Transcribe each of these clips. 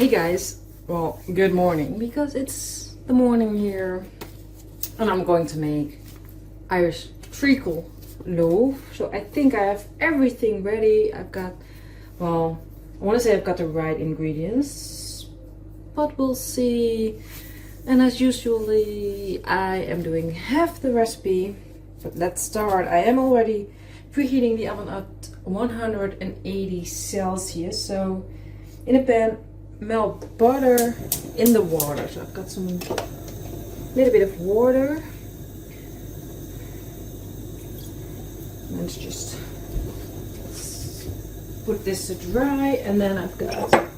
Hey guys, well, good morning because it's the morning here and I'm going to make Irish treacle loaf. So I think I have everything ready. I've got, well, I want to say I've got the right ingredients, but we'll see. And as usually, I am doing half the recipe, but let's start. I am already preheating the oven at 180 Celsius. So in a pan, melt butter in the water. So I've got some little bit of water. Let's just put this to dry, and then I've got a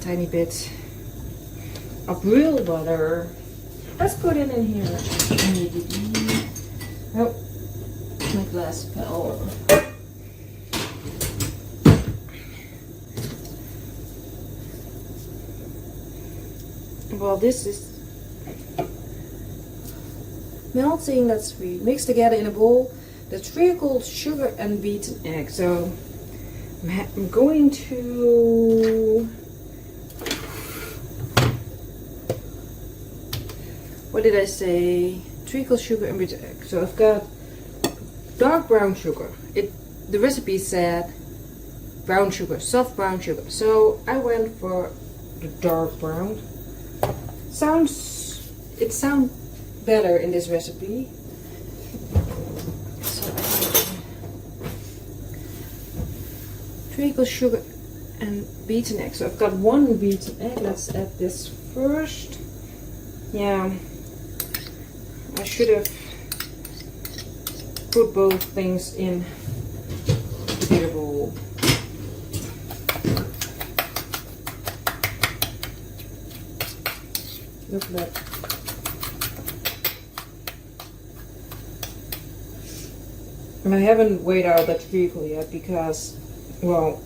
tiny bit of real butter. Let's put it in here. Oh, my glass fell. Well, this is melting. Let's mix together in a bowl the treacle, sugar and beaten egg. So I'm going to, what did I say? Treacle, sugar and beaten egg. So I've got dark brown sugar. The recipe said brown sugar, soft brown sugar. So I went for the dark brown. It sounds better in this recipe. So treacle, sugar and beaten egg. So I've got one beaten egg. Let's add this first. Yeah, I should have put both things in the bigger bowl. Look at that. And I haven't weighed out that treacle yet because, well,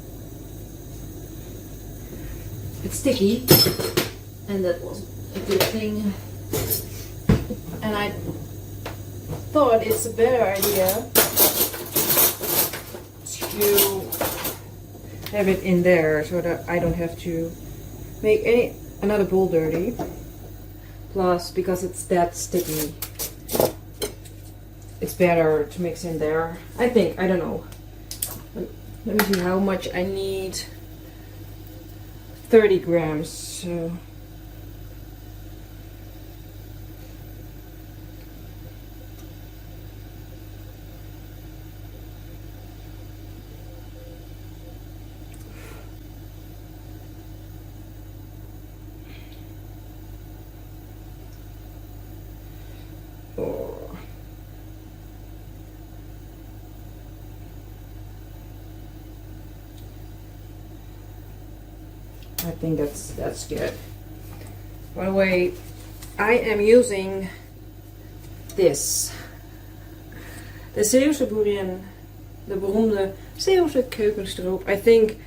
it's sticky, and that was a good thing. And I thought it's a better idea to have it in there so that I don't have to make another bowl dirty. Plus, because it's that sticky, it's better to mix in there. I think, I don't know. Let me see how much I need. 30 grams. So I think that's good. By the way, I am using this. De Zeeuwse boerin, de beroemde Zeeuwse keukenstroop. I think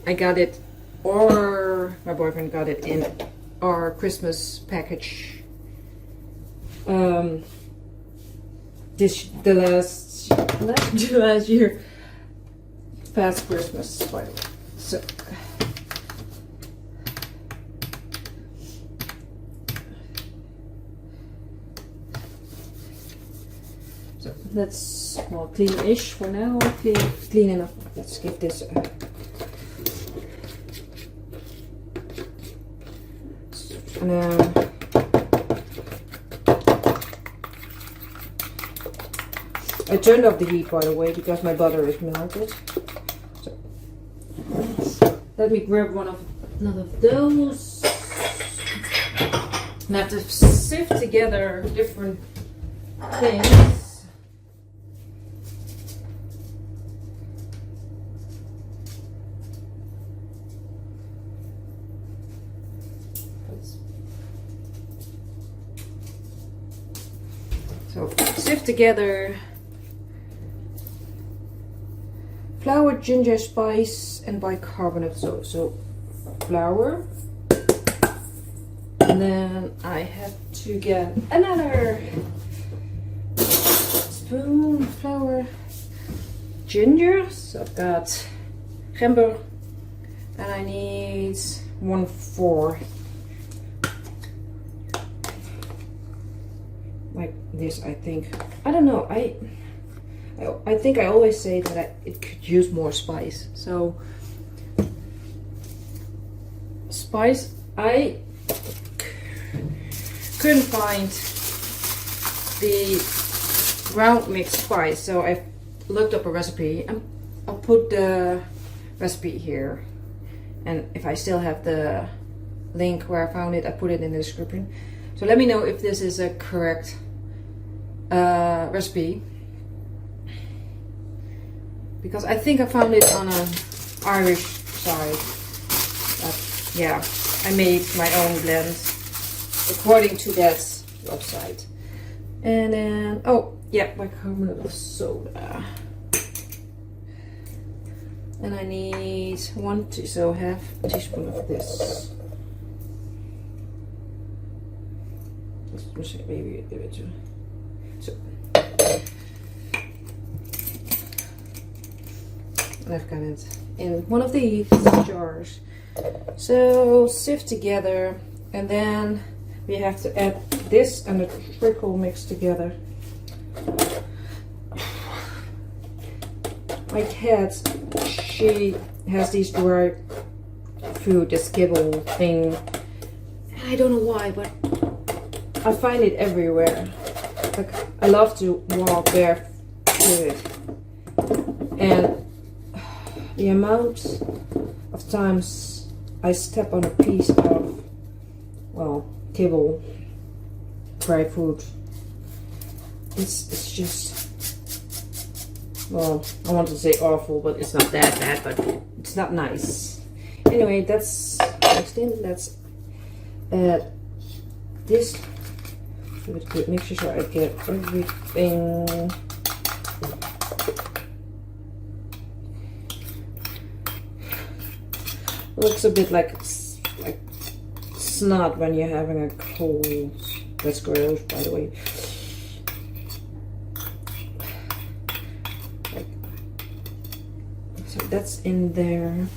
I got it, or my boyfriend got it in our Christmas package. The last year, past Christmas, by the way. So. That's well clean-ish for now. Clean enough. Let's give this a now. I turned off the heat, by the way, because my butter is melted. So let me grab one of those. And I have to sift together different things. So sift together flour, ginger, spice and bicarbonate soda. So flour, and then I have to get another spoon flour, ginger. So I've got gember, And I need 1/4. Like this, I think. I don't know. I think I always say that it could use more spice. So spice, I couldn't find the ground mixed spice, so I looked up a recipe and I'll put the recipe here. And if I still have the link where I found it, I put it in the description. So let me know if this is a correct recipe, because I think I found it on an Irish side. But yeah, I made my own blend according to that website. And then, oh yeah, bicarbonate of soda. And I need half a teaspoon of this. Let's maybe a bit too. So, and I've got it in one of these jars. So sift together, and then we have to add this and the treacle mixed together. My cat, she has these dry food, this kibble thing. I don't know why, but I find it everywhere. Like, I love to walk barefooted, and the amount of times I step on a piece of, well, kibble, dry food, it's just, well, I want to say awful, but it's not that bad, but it's not nice. Anyway, that's mixed in. Let's add this. Give it a good mixture so I get everything. Looks a bit like snot when you're having a cold. That's gross, by the way. So that's in there.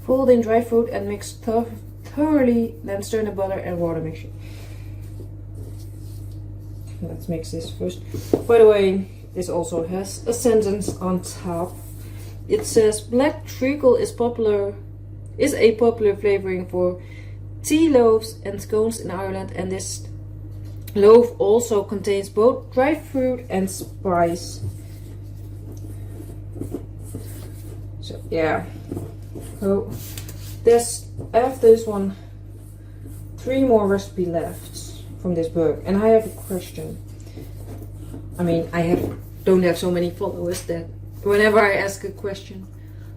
Fold in dry fruit and mix thoroughly, then stir in the butter and water mixture. Let's mix this first. By the way, this also has a sentence on top. It says black treacle is a popular flavoring for tea loaves and scones in Ireland, and this loaf also contains both dry fruit and spice. So yeah. So I have this one, 3 more recipes left from this book, and I have a question. I mean, don't have so many followers that whenever I ask a question,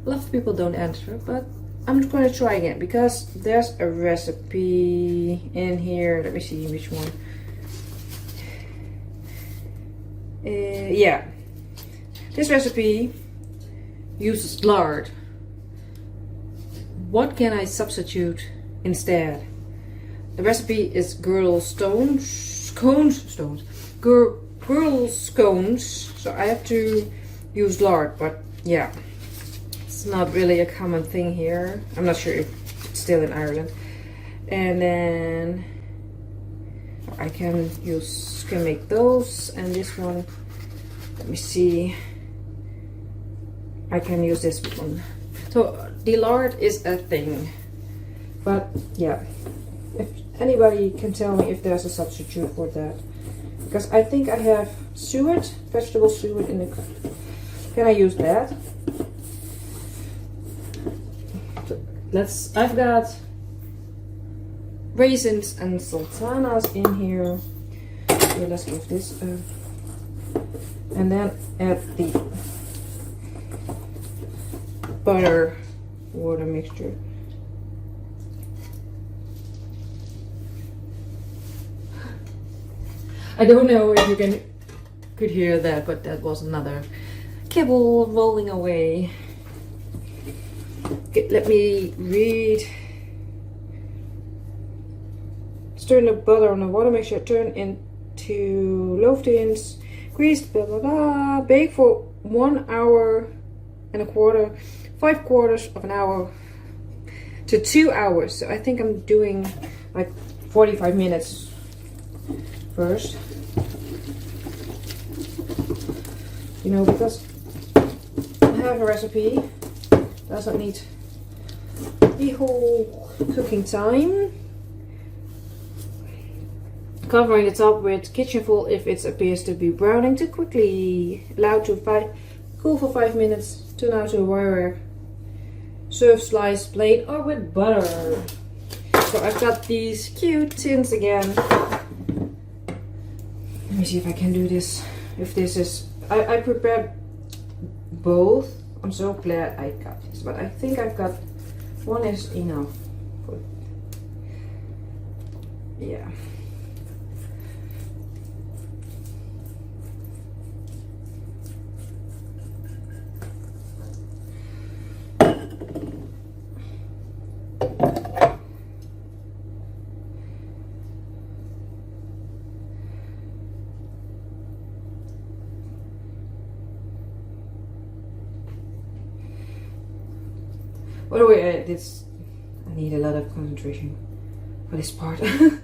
a lot of people don't answer, but I'm just going to try again, because there's a recipe in here. Let me see which one. Yeah, this recipe uses lard. What can I substitute instead? The recipe is girl scones. So I have to use lard, but yeah, it's not really a common thing here. I'm not sure if it's still in Ireland. And then I can make those, and this one, let me see, I can use this one. So the lard is a thing, but yeah, if anybody can tell me if there's a substitute for that, because I think I have suet, vegetable suet in the. Can I use that? So I've got raisins and sultanas in here. Okay, let's give this a, and then add the butter water mixture. I don't know if you could hear that, but that was another kibble rolling away. Okay, let me read. Stir the butter on the water. Make sure to turn into loaf tins. Greased, blah blah blah. Bake for 1 hour and a quarter, 5/4 of an hour to 2 hours. So I think I'm doing like 45 minutes first. You know, because I have a recipe, doesn't need the whole cooking time. Covering the top with kitchen foil if it appears to be browning too quickly. Allow to cool for 5 minutes. Turn out to a wire. Serve sliced plain or with butter. So I've got these cute tins again. Let me see if I can do this. If this is, I prepared both. I'm so glad I got this, but I think I've got one is enough. Yeah. By the way, I need a lot of concentration for this part. Let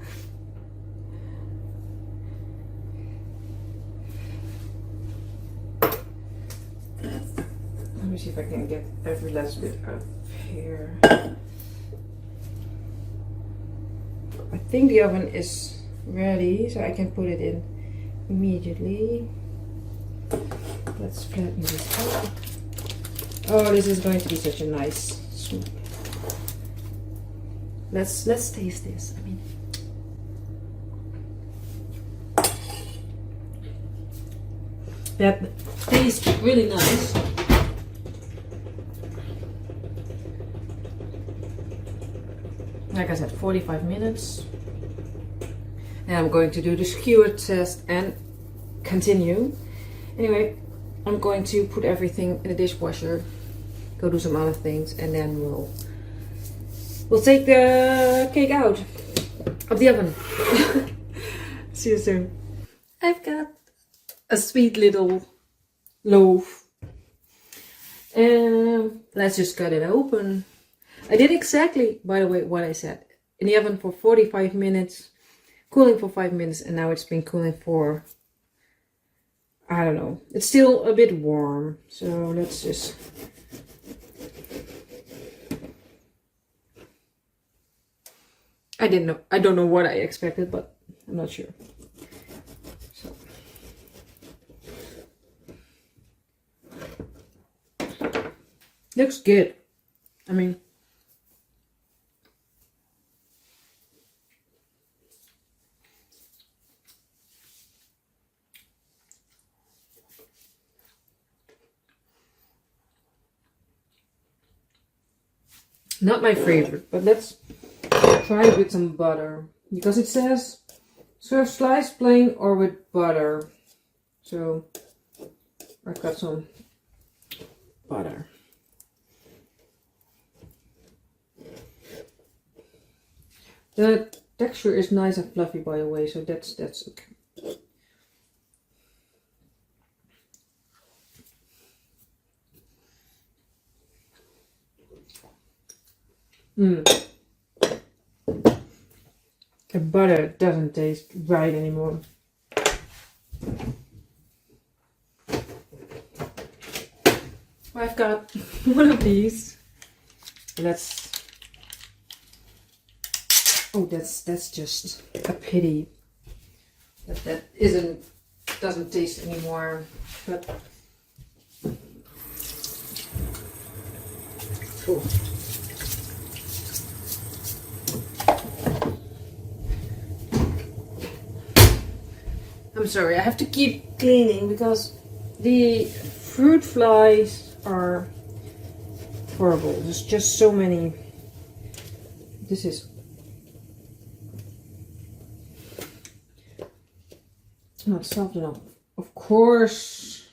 me see if I can get every last bit out here. I think the oven is ready, so I can put it in immediately. Let's flatten this out. Oh, this is going to be such a nice soup. Let's taste this. I mean, that tastes really nice. Like I said, 45 minutes. And I'm going to do the skewer test and continue. Anyway, I'm going to put everything in the dishwasher, go do some other things, and then we'll take the cake out of the oven. See you soon. I've got a sweet little loaf. And let's just cut it open. I did exactly, by the way, what I said. In the oven for 45 minutes, cooling for 5 minutes, and now it's been cooling for, I don't know. It's still a bit warm, so let's just... I don't know what I expected, but I'm not sure. So. Looks good. I mean, not my favorite, but let's try it with some butter, because it says serve sliced plain or with butter. So I've got some butter. The texture is nice and fluffy, by the way, so that's okay. The butter doesn't taste right anymore. I've got one of these. Oh, that's just a pity that doesn't taste anymore. But oh. I'm sorry, I have to keep cleaning because the fruit flies are horrible. There's just so many. This is not soft enough. Of course.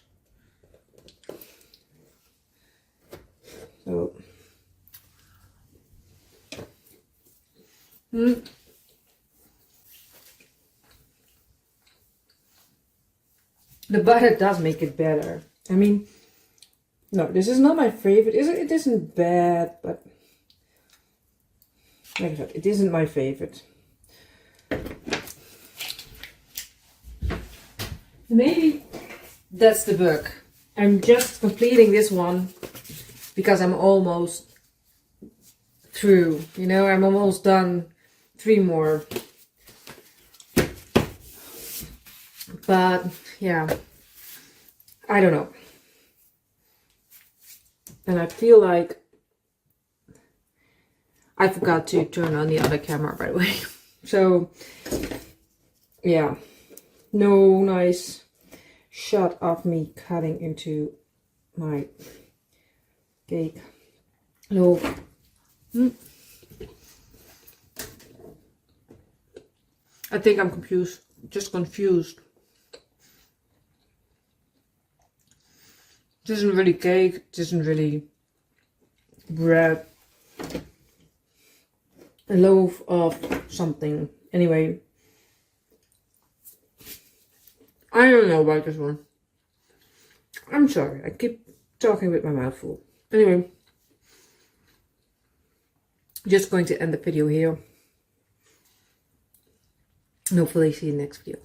So. The butter does make it better. I mean, no, this is not my favorite. It isn't bad, but like I said, it isn't my favorite. Maybe that's the book. I'm just completing this one because I'm almost through. You know, I'm almost done. 3 more. But yeah, I don't know. And I feel like I forgot to turn on the other camera, by the way. So yeah, no nice shot of me cutting into my cake loaf. I think I'm confused. Just confused. It isn't really cake. It isn't really bread. A loaf of something. Anyway, I don't know about this one. I'm sorry. I keep talking with my mouth full. Anyway, just going to end the video here. And hopefully see you in the next video.